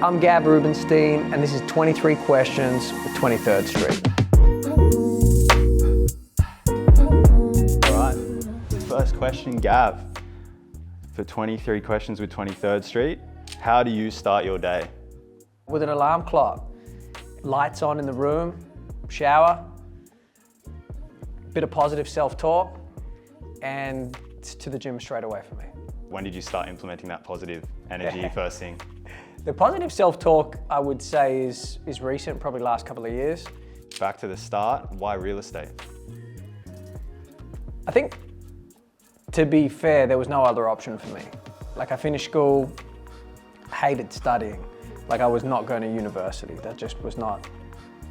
I'm Gav Rubinstein, and this is 23 Questions with 23rd Street. All right, first question, Gav. For 23 Questions with 23rd Street, how do you start your day? With an alarm clock, lights on in the room, shower, bit of positive self-talk, and it's to the gym straight away for me. When did you start implementing that positive energy first thing? The positive self-talk, I would say, is recent, probably last couple of years. Back to the start, why real estate? I think, to be fair, there was no other option for me. Like, I finished school, hated studying. Like, I was not going to university. That just was not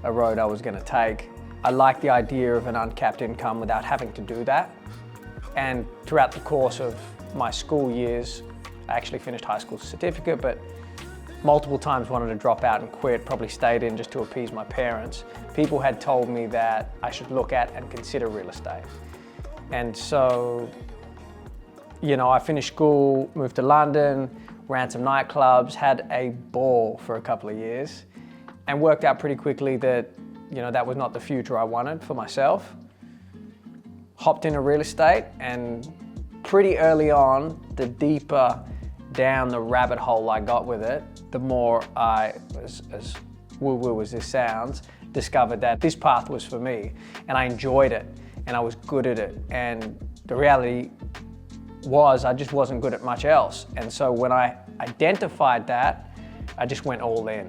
a road I was going to take. I liked the idea of an uncapped income without having to do that. And throughout the course of my school years, I actually finished high school certificate, but multiple times wanted to drop out and quit, probably stayed in just to appease my parents. People had told me that I should look at and consider real estate. And so, you know, I finished school, moved to London, ran some nightclubs, had a ball for a couple of years, and worked out pretty quickly that, you know, that was not the future I wanted for myself. Hopped into real estate, and pretty early on, the deeper down the rabbit hole I got with it, the more I, as woo-woo as this sounds, discovered that this path was for me, and I enjoyed it, and I was good at it. And the reality was I just wasn't good at much else. And so when I identified that, I just went all in.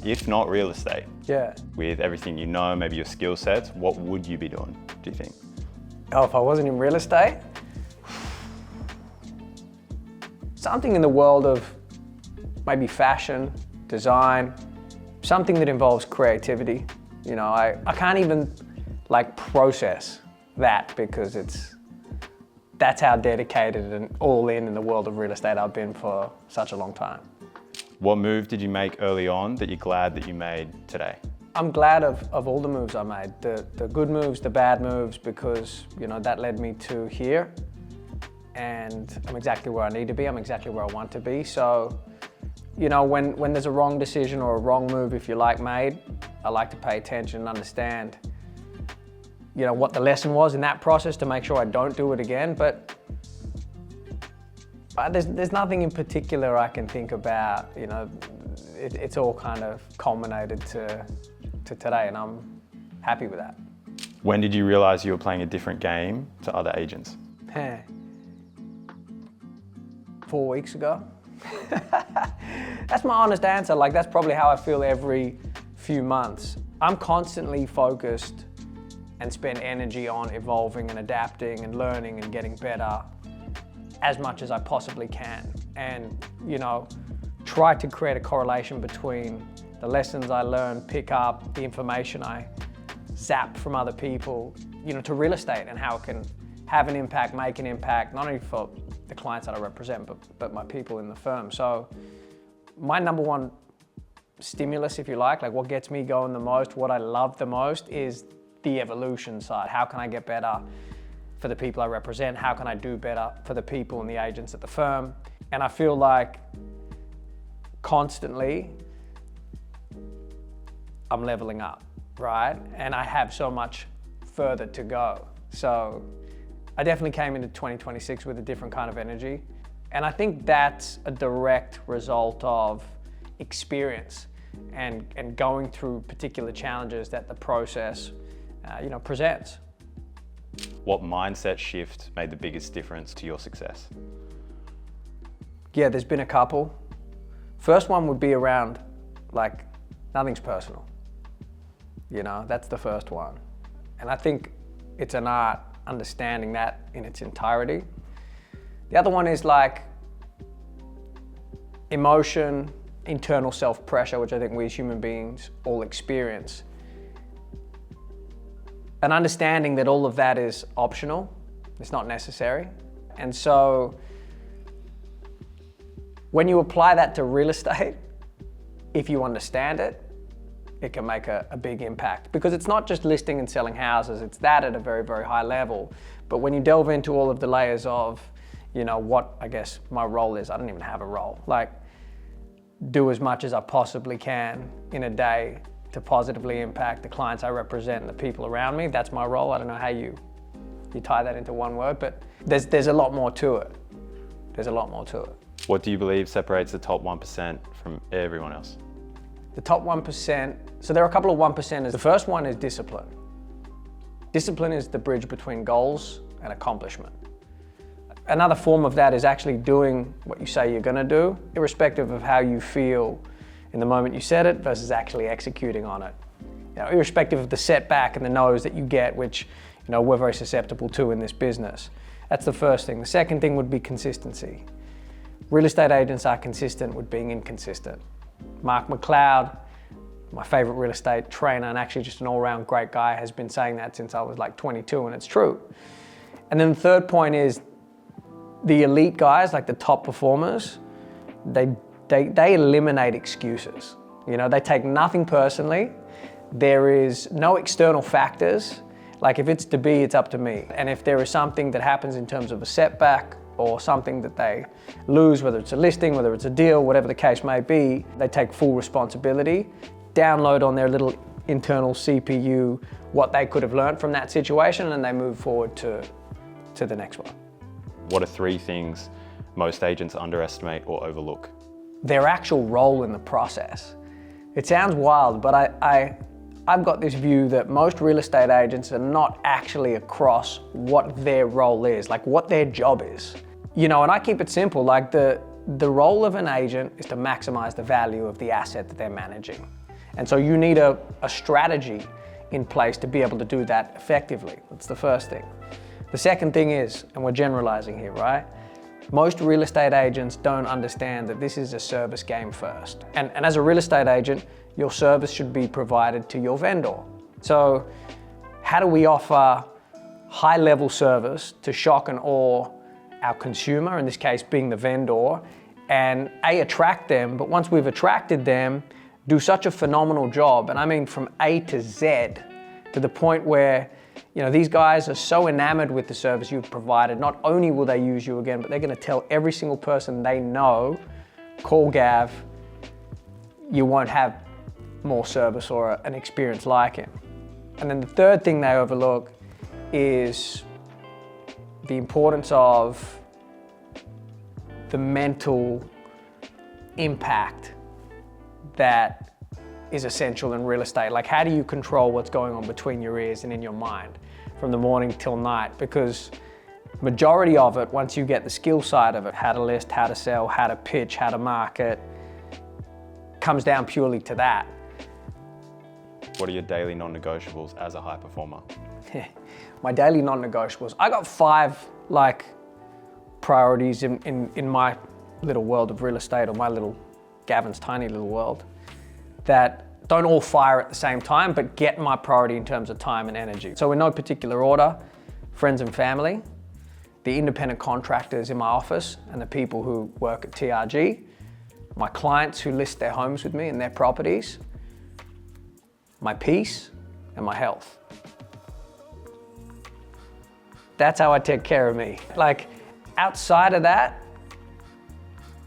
If not real estate, Yeah. with everything you know, maybe your skill sets, what would you be doing, do you think? Oh, if I wasn't in real estate? Something in the world of maybe fashion, design, something that involves creativity. You know, I can't even like process that because that's how dedicated and all in the world of real estate I've been for such a long time. What move did you make early on that you're glad that you made today? I'm glad of all the moves I made, the good moves, the bad moves, because, you know, that led me to here. And I'm exactly where I need to be, I'm exactly where I want to be. So, you know, when there's a wrong decision or a wrong move, if you like, made, I like to pay attention and understand, you know, what the lesson was in that process to make sure I don't do it again. But there's nothing in particular I can think about, you know, it's all kind of culminated to today, and I'm happy with that. When did you realize you were playing a different game to other agents? 4 weeks ago. That's my honest answer. Like, that's probably how I feel every few months. I'm constantly focused and spend energy on evolving and adapting and learning and getting better as much as I possibly can. And, you know, try to create a correlation between the lessons I learn, pick up, the information I zap from other people, you know, to real estate and how it can have an impact, make an impact, not only for the clients that I represent, but my people in the firm. So my number one stimulus, if you like what gets me going the most, what I love the most is the evolution side. How can I get better for the people I represent? How can I do better for the people and the agents at the firm? And I feel like constantly I'm leveling up, right? And I have so much further to go. So I definitely came into 2026 with a different kind of energy. And I think that's a direct result of experience and going through particular challenges that the process, you know, presents. What mindset shift made the biggest difference to your success? Yeah, there's been a couple. First one would be around, like, nothing's personal. You know, that's the first one. And I think it's an art understanding that in its entirety. The other one is like emotion, internal self-pressure, which I think we as human beings all experience. An understanding that all of that is optional, it's not necessary. And so when you apply that to real estate, if you understand it, it can make a big impact, because it's not just listing and selling houses, it's that at a very, very high level. But when you delve into all of the layers of, you know, what I guess my role is, I don't even have a role. Like, do as much as I possibly can in a day to positively impact the clients I represent and the people around me. That's my role. I don't know how you tie that into one word, but there's a lot more to it. There's a lot more to it. What do you believe separates the top 1% from everyone else? The top 1%, so there are a couple of 1%ers. The first one is discipline. Discipline is the bridge between goals and accomplishment. Another form of that is actually doing what you say you're gonna do, irrespective of how you feel in the moment you said it versus actually executing on it. You know, irrespective of the setback and the no's that you get, which we're very susceptible to in this business. That's the first thing. The second thing would be consistency. Real estate agents are consistent with being inconsistent. Mark McLeod, my favorite real estate trainer and actually just an all-round great guy, has been saying that since I was like 22, and it's true. And then the third point is the elite guys, like the top performers, they eliminate excuses. They take nothing personally. There is no external factors. Like if it's to be, it's up to me. And if there is something that happens in terms of a setback or something that they lose, whether it's a listing, whether it's a deal, whatever the case may be, they take full responsibility, download on their little internal CPU what they could have learned from that situation, and they move forward to the next one. What are 3 things most agents underestimate or overlook? Their actual role in the process. It sounds wild, but I've got this view that most real estate agents are not actually across what their role is, like what their job is. And I keep it simple, like the role of an agent is to maximize the value of the asset that they're managing. And so you need a strategy in place to be able to do that effectively. That's the first thing. The second thing is, and we're generalizing here, right? Most real estate agents don't understand that this is a service game first. And as a real estate agent, your service should be provided to your vendor. So how do we offer high-level service to shock and awe our consumer, in this case being the vendor, and attract them, but once we've attracted them, do such a phenomenal job, and I mean from A to Z, to the point where these guys are so enamored with the service you've provided, not only will they use you again, but they're gonna tell every single person they know, call Gav, you won't have more service or an experience like him. And then the third thing they overlook is the importance of the mental impact that is essential in real estate. Like, how do you control what's going on between your ears and in your mind from the morning till night? Because majority of it, once you get the skill side of it, how to list, how to sell, how to pitch, how to market, comes down purely to that. What are your daily non-negotiables as a high performer? My daily non-negotiables. I got 5 priorities in my little world of real estate, or my little Gavin's tiny little world, that don't all fire at the same time, but get my priority in terms of time and energy. So in no particular order, friends and family, the independent contractors in my office and the people who work at TRG, my clients who list their homes with me and their properties, my peace and my health. That's how I take care of me. Like, outside of that,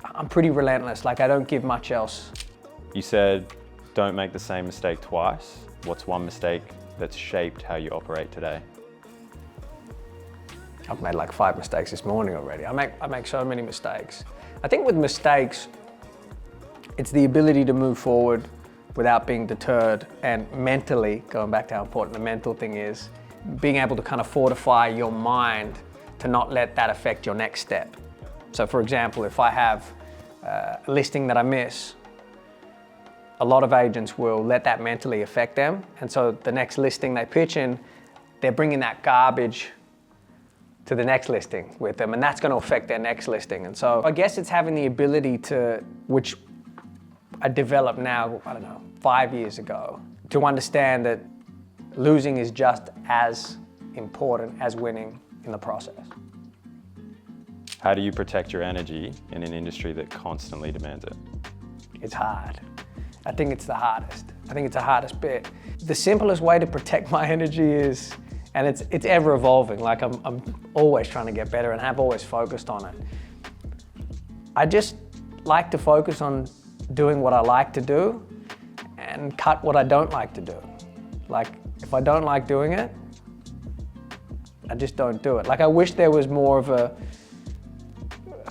I'm pretty relentless. Like, I don't give much else. You said, don't make the same mistake twice. What's one mistake that's shaped how you operate today? I've made like 5 mistakes this morning already. I make so many mistakes. I think with mistakes, it's the ability to move forward without being deterred, and mentally, going back to how important the mental thing is, being able to kind of fortify your mind to not let that affect your next step. So for example, if I have a listing that I miss, a lot of agents will let that mentally affect them. And so the next listing they pitch in, they're bringing that garbage to the next listing with them, and that's going to affect their next listing. And so I guess it's having the ability to, which I developed now, 5 years ago, to understand that losing is just as important as winning in the process. How do you protect your energy in an industry that constantly demands it? It's hard. I think it's the hardest. I think it's the hardest bit. The simplest way to protect my energy is, and it's ever evolving, like I'm always trying to get better and have always focused on it. I just like to focus on doing what I like to do and cut what I don't like to do. Like, if I don't like doing it, I just don't do it. Like, I wish there was more of a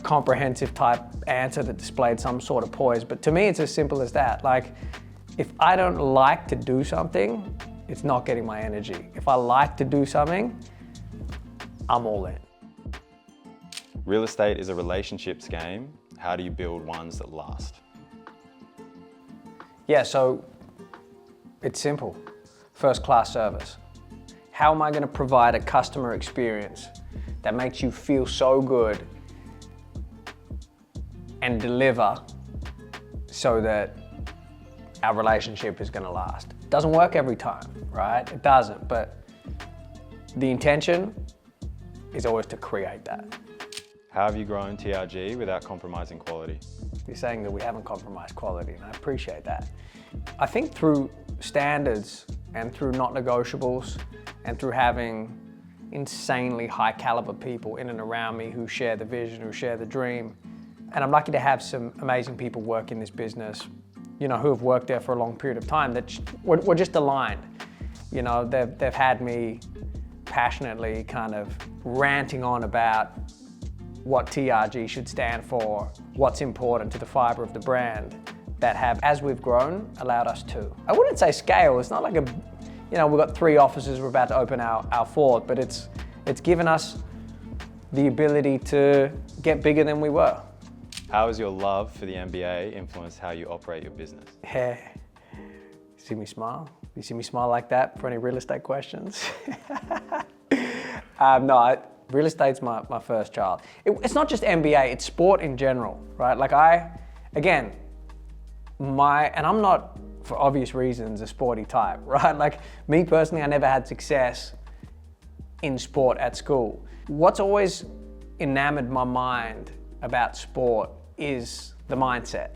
comprehensive type answer that displayed some sort of poise, but to me it's as simple as that. Like, if I don't like to do something, it's not getting my energy. If I like to do something, I'm all in. Real estate is a relationships game. How do you build ones that last? Yeah, so it's simple. First class service. How am I going to provide a customer experience that makes you feel so good and deliver so that our relationship is going to last? It doesn't work every time, right? It doesn't, but the intention is always to create that. How have you grown TRG without compromising quality? You're saying that we haven't compromised quality, and I appreciate that. I think through standards and through not negotiables and through having insanely high caliber people in and around me who share the vision, who share the dream. And I'm lucky to have some amazing people work in this business, you know, who have worked there for a long period of time that we're just aligned. You know, they've had me passionately kind of ranting on about what TRG should stand for, what's important to the fiber of the brand, that have, as we've grown, allowed us to. I wouldn't say scale. It's not like we've got 3 offices, we're about to open our 4th, but it's given us the ability to get bigger than we were. How has your love for the NBA influenced how you operate your business? Yeah. See me smile? You see me smile like that for any real estate questions? Real estate's my first child. It's not just NBA, it's sport in general, right? Like and I'm not, for obvious reasons, a sporty type, right? Like me personally, I never had success in sport at school. What's always enamored my mind about sport is the mindset.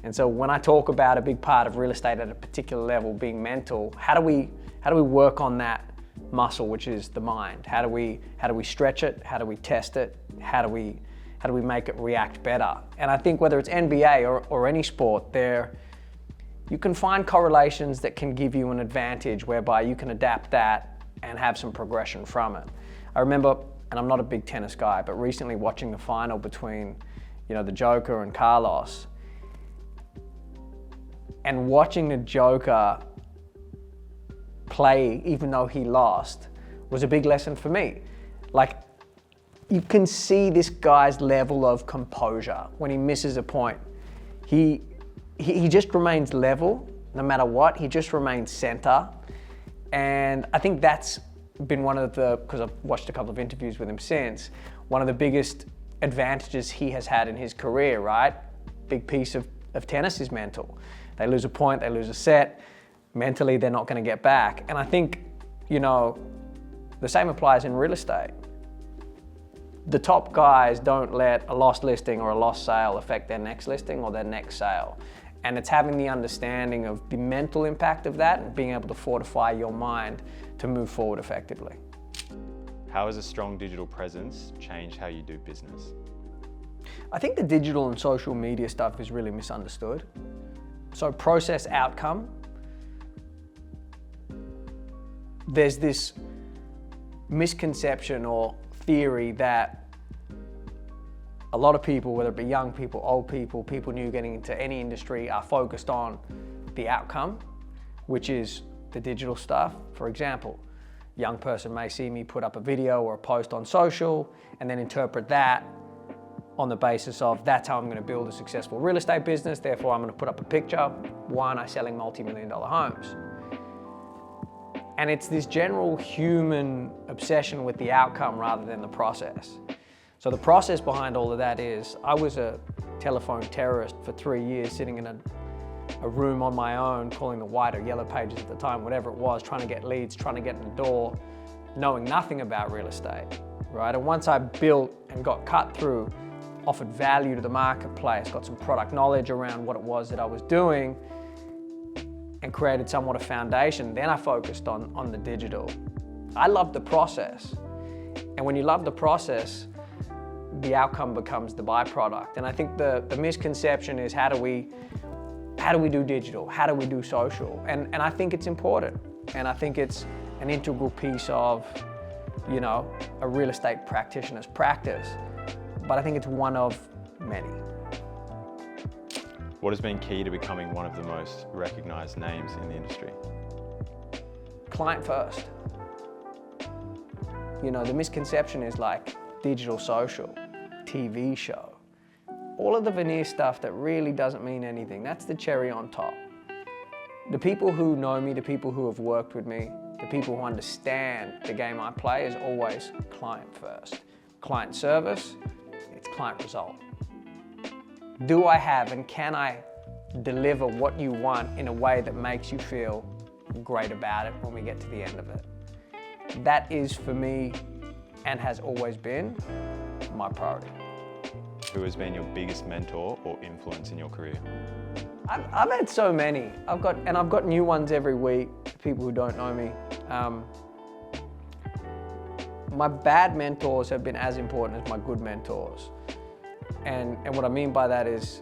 And so when I talk about a big part of real estate at a particular level being mental, how do we work on that muscle, which is the mind? How do we stretch it? How do we test it? How do we make it react better? And I think whether it's NBA or any sport, you can find correlations that can give you an advantage whereby you can adapt that and have some progression from it. I remember, and I'm not a big tennis guy, but recently watching the final between, the Joker and Carlos, and watching the Joker play, even though he lost, was a big lesson for me. Like, you can see this guy's level of composure when he misses a point. He just remains level no matter what. He just remains center. And I think that's been one of because I've watched a couple of interviews with him since, one of the biggest advantages he has had in his career, right? Big piece of tennis is mental. They lose a point, they lose a set, mentally they're not going to get back. And I think, the same applies in real estate. The top guys don't let a lost listing or a lost sale affect their next listing or their next sale. And it's having the understanding of the mental impact of that and being able to fortify your mind to move forward effectively. How has a strong digital presence changed how you do business? I think the digital and social media stuff is really misunderstood. So process outcome, there's this misconception or theory that a lot of people, whether it be young people, old people, people new getting into any industry, are focused on the outcome, which is the digital stuff. For example, a young person may see me put up a video or a post on social and then interpret that on the basis of that's how I'm going to build a successful real estate business, therefore I'm going to put up a picture, why aren't I selling multi-million-dollar homes? And it's this general human obsession with the outcome rather than the process. So the process behind all of that is, I was a telephone terrorist for 3 years, sitting in a room on my own, calling the white or yellow pages at the time, whatever it was, trying to get leads, trying to get in the door, knowing nothing about real estate, right? And once I built and got cut through, offered value to the marketplace, got some product knowledge around what it was that I was doing, and created somewhat a foundation, then I focused on the digital. I love the process. And when you love the process, the outcome becomes the byproduct. And I think the misconception is how do we do digital? How do we do social? And I think it's important. And I think it's an integral piece of, you know, a real estate practitioner's practice. But I think it's one of many. What has been key to becoming one of the most recognized names in the industry? Client first. You know, the misconception is like digital social, TV show. All of the veneer stuff that really doesn't mean anything. That's the cherry on top. The people who know me, the people who have worked with me, the people who understand the game I play is always client first. Client service, it's client result. Do I have and can I deliver what you want in a way that makes you feel great about it when we get to the end of it? That is, for me, and has always been, my priority. Who has been your biggest mentor or influence in your career? I've had so many. I've got new ones every week, people who don't know me. My bad mentors have been as important as my good mentors. And what I mean by that is,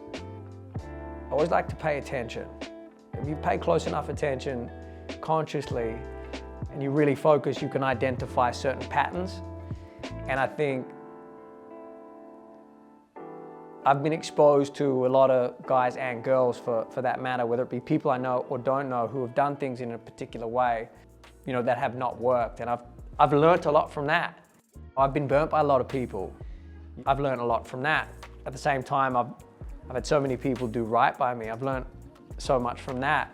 I always like to pay attention. If you pay close enough attention consciously and you really focus, you can identify certain patterns. And I think I've been exposed to a lot of guys and girls for that matter, whether it be people I know or don't know, who have done things in a particular way, you know, that have not worked. And I've learned a lot from that. I've been burnt by a lot of people. I've learned a lot from that. At the same time, I've had so many people do right by me. I've learned so much from that.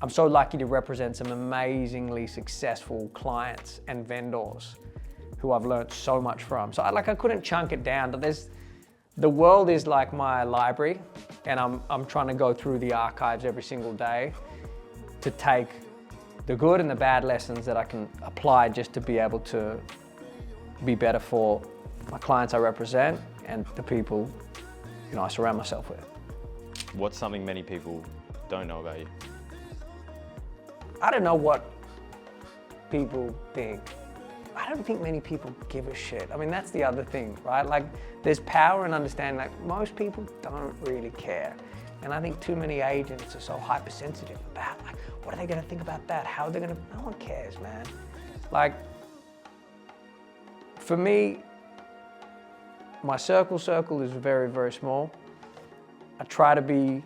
I'm so lucky to represent some amazingly successful clients and vendors who I've learned so much from. So I couldn't chunk it down, but the world is like my library, and I'm trying to go through the archives every single day to take the good and the bad lessons that I can apply just to be able to be better for my clients I represent and the people, you know, I surround myself with. What's something many people don't know about you? I don't know what people think. I don't think many people give a shit. I mean, that's the other thing, right? Like, there's power in understanding, like, most people don't really care. And I think too many agents are so hypersensitive about, like, what are they gonna think about that? How are they gonna, no one cares, man. Like, for me, my circle is very, very small. I try to be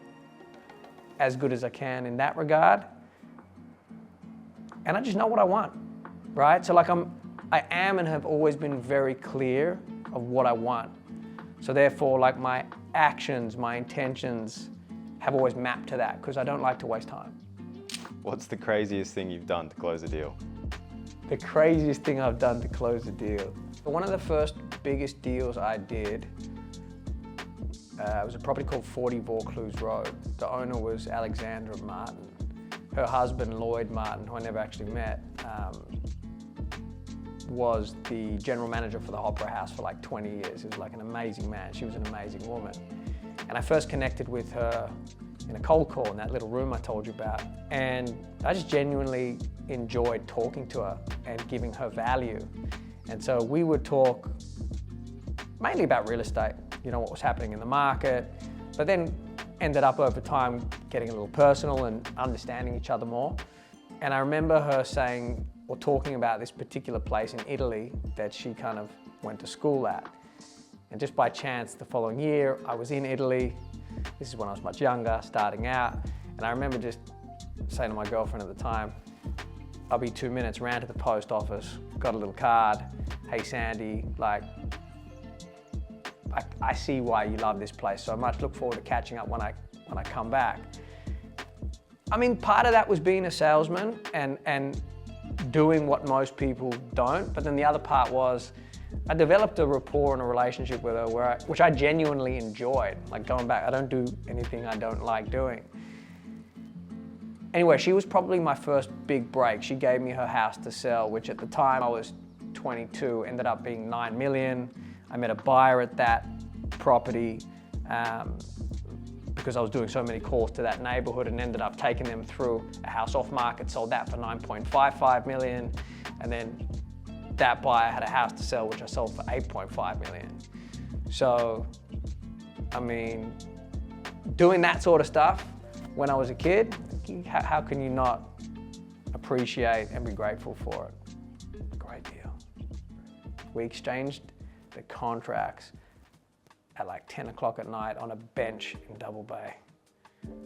as good as I can in that regard. And I just know what I want, right? So like I am and have always been very clear of what I want. So therefore, like, my actions, my intentions have always mapped to that, because I don't like to waste time. What's the craziest thing you've done to close a deal? The craziest thing I've done to close a deal. One of the first biggest deals I did was a property called 40 Vaucluse Road. The owner was Alexandra Martin. Her husband, Lloyd Martin, who I never actually met, was the general manager for the Opera House for like 20 years. He was like an amazing man. She was an amazing woman. And I first connected with her in a cold call in that little room I told you about. And I just genuinely enjoyed talking to her and giving her value. And so we would talk mainly about real estate, you know, what was happening in the market, but then ended up over time getting a little personal and understanding each other more. And I remember her saying, or talking about this particular place in Italy that she kind of went to school at. And just by chance, the following year, I was in Italy. This is when I was much younger, starting out. And I remember just saying to my girlfriend at the time, I'll be 2 minutes, ran to the post office, got a little card. Hey Sandy, like, I see why you love this place so much. Look forward to catching up when I come back. I mean, part of that was being a salesman and doing what most people don't, but then the other part was I developed a rapport and a relationship with her which I genuinely enjoyed. Like, going back, I don't do anything I don't like doing. Anyway, she was probably my first big break. She gave me her house to sell, which at the time I was 22, ended up being 9 million. I met a buyer at that property because I was doing so many calls to that neighborhood, and ended up taking them through a house off market, sold that for 9.55 million. And then that buyer had a house to sell, which I sold for 8.5 million. So, I mean, doing that sort of stuff when I was a kid, how can you not appreciate and be grateful for it? Great deal. We exchanged the contracts at like 10 o'clock at night on a bench in Double Bay.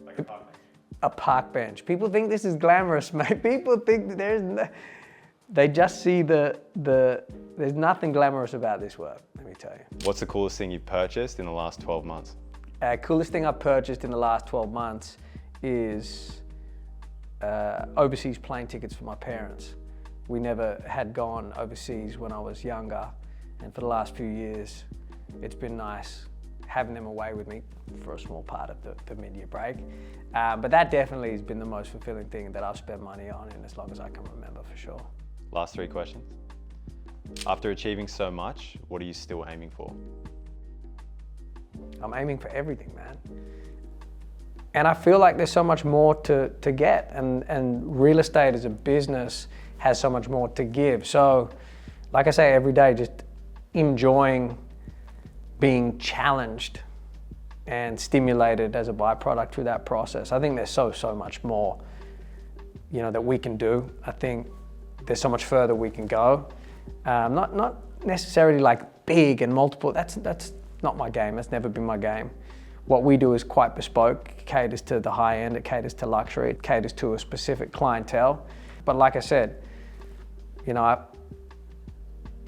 Like a park bench? A park bench. People think this is glamorous, mate. People think that they just see there's nothing glamorous about this work, let me tell you. What's the coolest thing you've purchased in the last 12 months? Coolest thing I've purchased in the last 12 months is overseas plane tickets for my parents. We never had gone overseas when I was younger, and for the last few years, it's been nice having them away with me for a small part of the mid-year break. But that definitely has been the most fulfilling thing that I've spent money on in as long as I can remember, for sure. Last 3 questions. After achieving so much, what are you still aiming for? I'm aiming for everything, man. And I feel like there's so much more to get, and real estate as a business has so much more to give. So, like I say, every day, just enjoying being challenged and stimulated as a byproduct through that process. I think there's so much more, that we can do. I think there's so much further we can go. Not necessarily like big and multiple. That's not my game. That's never been my game. What we do is quite bespoke. It caters to the high end. It caters to luxury. It caters to a specific clientele. But like I said,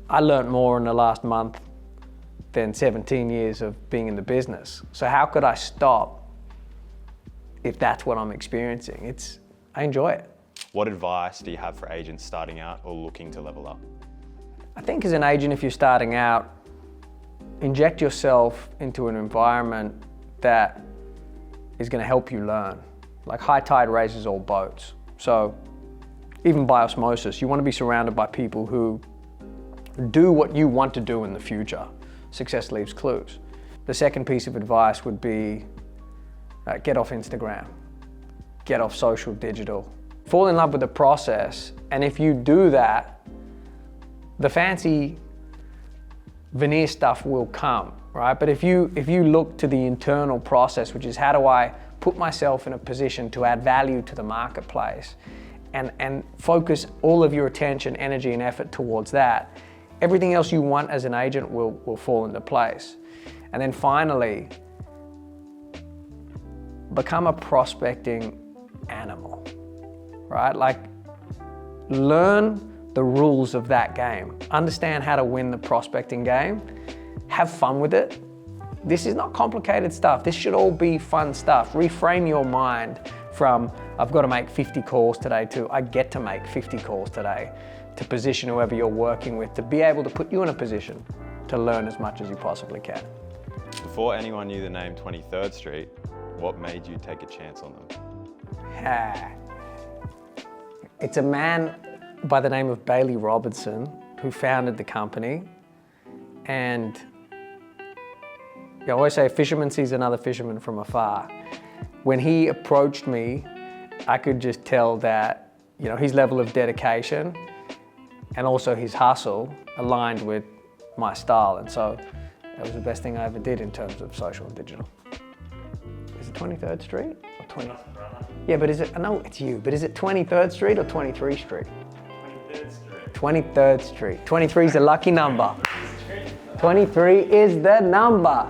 I learned more in the last month than 17 years of being in the business. So how could I stop if that's what I'm experiencing? I enjoy it. What advice do you have for agents starting out or looking to level up? I think as an agent, if you're starting out, inject yourself into an environment that is going to help you learn. Like high tide raises all boats. So even by osmosis, you want to be surrounded by people who do what you want to do in the future. Success leaves clues. The second piece of advice would be get off Instagram, get off social digital, fall in love with the process. And if you do that, the fancy veneer stuff will come, right? But if you look to the internal process, which is how do I put myself in a position to add value to the marketplace, and focus all of your attention, energy, and effort towards that, everything else you want as an agent will fall into place. And then finally, become a prospecting animal, right? Like, learn the rules of that game. Understand how to win the prospecting game. Have fun with it. This is not complicated stuff. This should all be fun stuff. Reframe your mind from, I've got to make 50 calls today, to I get to make 50 calls today, to position whoever you're working with to be able to put you in a position to learn as much as you possibly can. Before anyone knew the name 23rd Street, what made you take a chance on them? It's a man by the name of Bailey Robinson who founded the company. And I always say a fisherman sees another fisherman from afar. When he approached me, I could just tell that his level of dedication and also his hustle aligned with my style. And so that was the best thing I ever did in terms of social and digital. Is it 23rd Street or 20th? Yeah, but is it, I know it's you, but is it 23rd Street or 23 Street? 23rd Street. 23rd Street. 23 is a lucky number. 23 is the number.